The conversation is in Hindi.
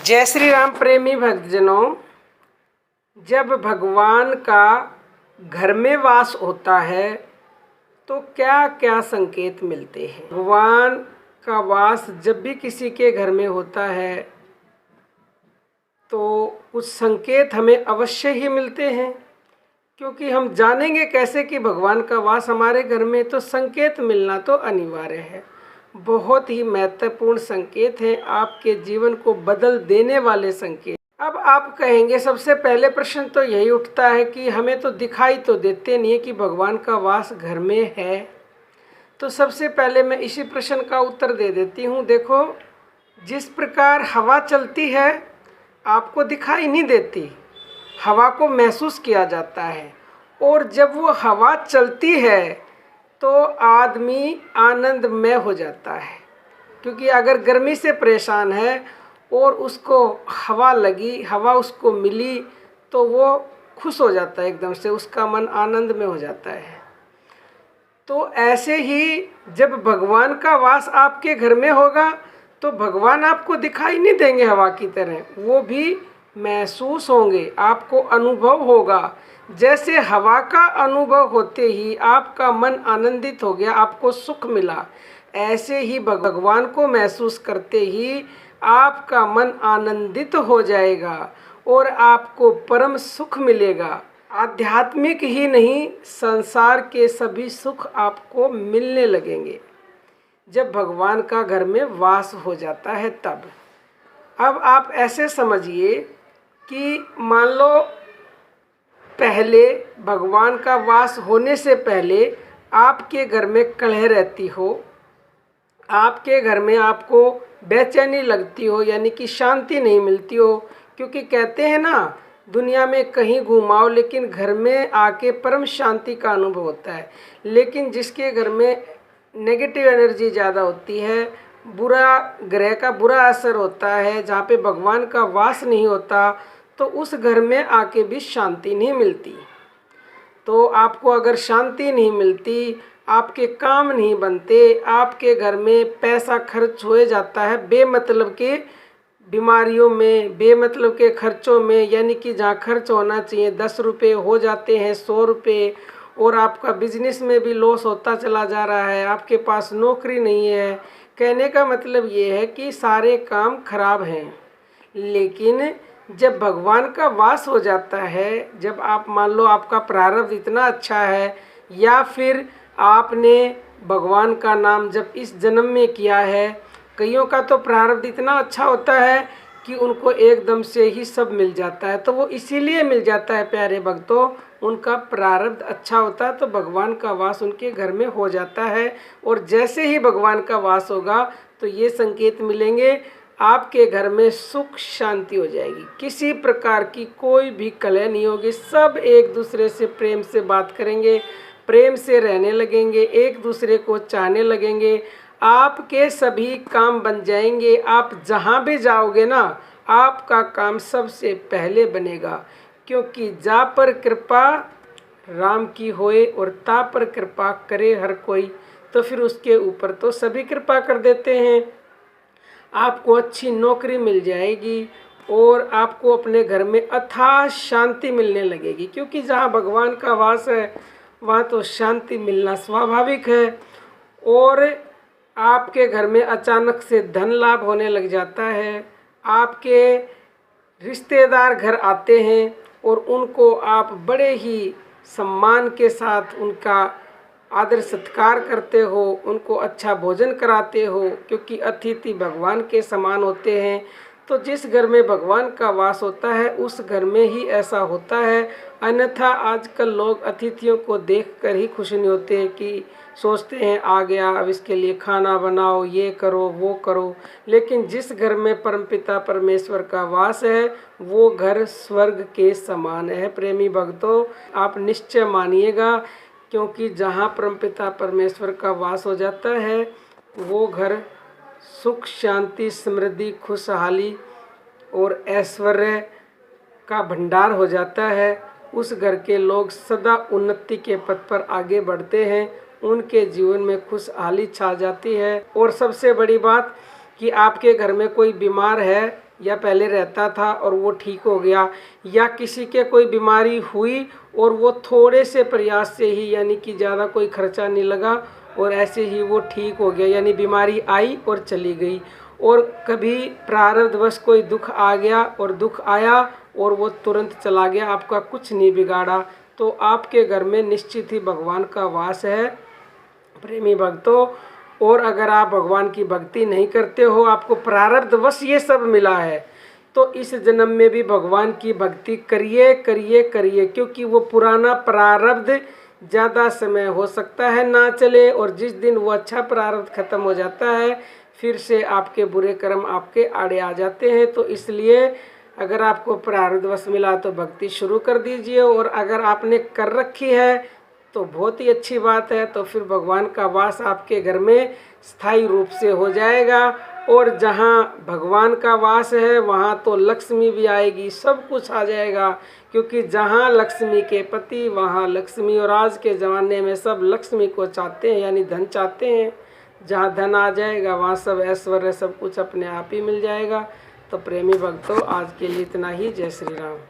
जय श्री राम प्रेमी भक्तजनों। जब भगवान का घर में वास होता है तो क्या क्या संकेत मिलते हैं। भगवान का वास जब भी किसी के घर में होता है तो कुछ संकेत हमें अवश्य ही मिलते हैं, क्योंकि हम जानेंगे कैसे कि भगवान का वास हमारे घर में, तो संकेत मिलना तो अनिवार्य है। बहुत ही महत्वपूर्ण संकेत हैं, आपके जीवन को बदल देने वाले संकेत। अब आप कहेंगे, सबसे पहले प्रश्न तो यही उठता है कि हमें तो दिखाई तो देते नहीं है कि भगवान का वास घर में है। तो सबसे पहले मैं इसी प्रश्न का उत्तर दे देती हूँ। देखो, जिस प्रकार हवा चलती है आपको दिखाई नहीं देती, हवा को महसूस किया जाता है, और जब वो हवा चलती है तो आदमी आनंदमय हो जाता है। क्योंकि अगर गर्मी से परेशान है और उसको हवा लगी, हवा उसको मिली, तो वो खुश हो जाता है, एकदम से उसका मन आनंद में हो जाता है। तो ऐसे ही जब भगवान का वास आपके घर में होगा तो भगवान आपको दिखाई नहीं देंगे हवा की तरह, वो भी महसूस होंगे, आपको अनुभव होगा। जैसे हवा का अनुभव होते ही आपका मन आनंदित हो गया, आपको सुख मिला, ऐसे ही भगवान को महसूस करते ही आपका मन आनंदित हो जाएगा और आपको परम सुख मिलेगा। आध्यात्मिक ही नहीं, संसार के सभी सुख आपको मिलने लगेंगे जब भगवान का घर में वास हो जाता है तब। अब आप ऐसे समझिए कि मान लो पहले भगवान का वास होने से पहले आपके घर में कलह रहती हो, आपके घर में आपको बेचैनी लगती हो, यानी कि शांति नहीं मिलती हो। क्योंकि कहते हैं ना, दुनिया में कहीं घुमाओ लेकिन घर में आके परम शांति का अनुभव होता है। लेकिन जिसके घर में नेगेटिव एनर्जी ज़्यादा होती है, बुरा ग्रह का बुरा असर होता है, जहाँ पे भगवान का वास नहीं होता, तो उस घर में आके भी शांति नहीं मिलती। तो आपको अगर शांति नहीं मिलती, आपके काम नहीं बनते, आपके घर में पैसा खर्च हो जाता है बेमतलब के बीमारियों में, बेमतलब के खर्चों में, यानी कि जहाँ खर्च होना चाहिए 10 रुपये हो जाते हैं 100 रुपये, और आपका बिजनेस में भी लॉस होता चला जा रहा है, आपके पास नौकरी नहीं है। कहने का मतलब ये है कि सारे काम खराब हैं। लेकिन जब भगवान का वास हो जाता है, जब आप मान लो आपका प्रारब्ध इतना अच्छा है, या फिर आपने भगवान का नाम जब इस जन्म में किया है, कईयों का तो प्रारब्ध इतना अच्छा होता है कि उनको एकदम से ही सब मिल जाता है। तो वो इसीलिए मिल जाता है प्यारे भक्तों, उनका प्रारब्ध अच्छा होता है तो भगवान का वास उनके घर में हो जाता है। और जैसे ही भगवान का वास होगा तो ये संकेत मिलेंगे, आपके घर में सुख शांति हो जाएगी, किसी प्रकार की कोई भी कलह नहीं होगी, सब एक दूसरे से प्रेम से बात करेंगे, प्रेम से रहने लगेंगे, एक दूसरे को चाहने लगेंगे, आपके सभी काम बन जाएंगे। आप जहाँ भी जाओगे ना, आपका काम सबसे पहले बनेगा। क्योंकि जा पर कृपा राम की होए और ता पर कृपा करे हर कोई, तो फिर उसके ऊपर तो सभी कृपा कर देते हैं। आपको अच्छी नौकरी मिल जाएगी और आपको अपने घर में अथाह शांति मिलने लगेगी। क्योंकि जहाँ भगवान का वास है वहाँ तो शांति मिलना स्वाभाविक है। और आपके घर में अचानक से धन लाभ होने लग जाता है, आपके रिश्तेदार घर आते हैं और उनको आप बड़े ही सम्मान के साथ उनका आदर सत्कार करते हो, उनको अच्छा भोजन कराते हो, क्योंकि अतिथि भगवान के समान होते हैं। तो जिस घर में भगवान का वास होता है उस घर में ही ऐसा होता है। अन्यथा आजकल लोग अतिथियों को देखकर ही खुश नहीं होते, कि सोचते हैं आ गया अब इसके लिए खाना बनाओ, ये करो वो करो। लेकिन जिस घर में परमपिता परमेश्वर का वास है वो घर स्वर्ग के समान है। प्रेमी भक्तों, आप निश्चय मानिएगा, क्योंकि जहाँ परमपिता परमेश्वर का वास हो जाता है वो घर सुख शांति समृद्धि खुशहाली और ऐश्वर्य का भंडार हो जाता है। उस घर के लोग सदा उन्नति के पथ पर आगे बढ़ते हैं, उनके जीवन में खुशहाली छा जाती है। और सबसे बड़ी बात कि आपके घर में कोई बीमार है या पहले रहता था और वो ठीक हो गया, या किसी के कोई बीमारी हुई और वो थोड़े से प्रयास से ही, यानी कि ज़्यादा कोई खर्चा नहीं लगा और ऐसे ही वो ठीक हो गया, यानी बीमारी आई और चली गई। और कभी प्रारब्धवश कोई दुख आ गया और दुख आया और वो तुरंत चला गया, आपका कुछ नहीं बिगाड़ा, तो आपके घर में निश्चित ही भगवान का वास है प्रेमी भक्तों। और अगर आप भगवान की भक्ति नहीं करते हो, आपको प्रारब्धवश ये सब मिला है, तो इस जन्म में भी भगवान की भक्ति करिए करिए करिए, क्योंकि वो पुराना प्रारब्ध ज़्यादा समय हो सकता है ना चले, और जिस दिन वो अच्छा प्रारब्ध खत्म हो जाता है फिर से आपके बुरे कर्म आपके आड़े आ जाते हैं। तो इसलिए अगर आपको प्रारब्धवश मिला तो भक्ति शुरू कर दीजिए, और अगर आपने कर रखी है तो बहुत ही अच्छी बात है, तो फिर भगवान का वास आपके घर में स्थायी रूप से हो जाएगा। और जहाँ भगवान का वास है वहाँ तो लक्ष्मी भी आएगी, सब कुछ आ जाएगा, क्योंकि जहाँ लक्ष्मी के पति वहाँ लक्ष्मी, और आज के ज़माने में सब लक्ष्मी को चाहते हैं, यानी धन चाहते हैं। जहाँ धन आ जाएगा वहाँ सब ऐश्वर्य सब कुछ अपने आप ही मिल जाएगा। तो प्रेमी भक्तों, आज के लिए इतना ही। जय श्री राम।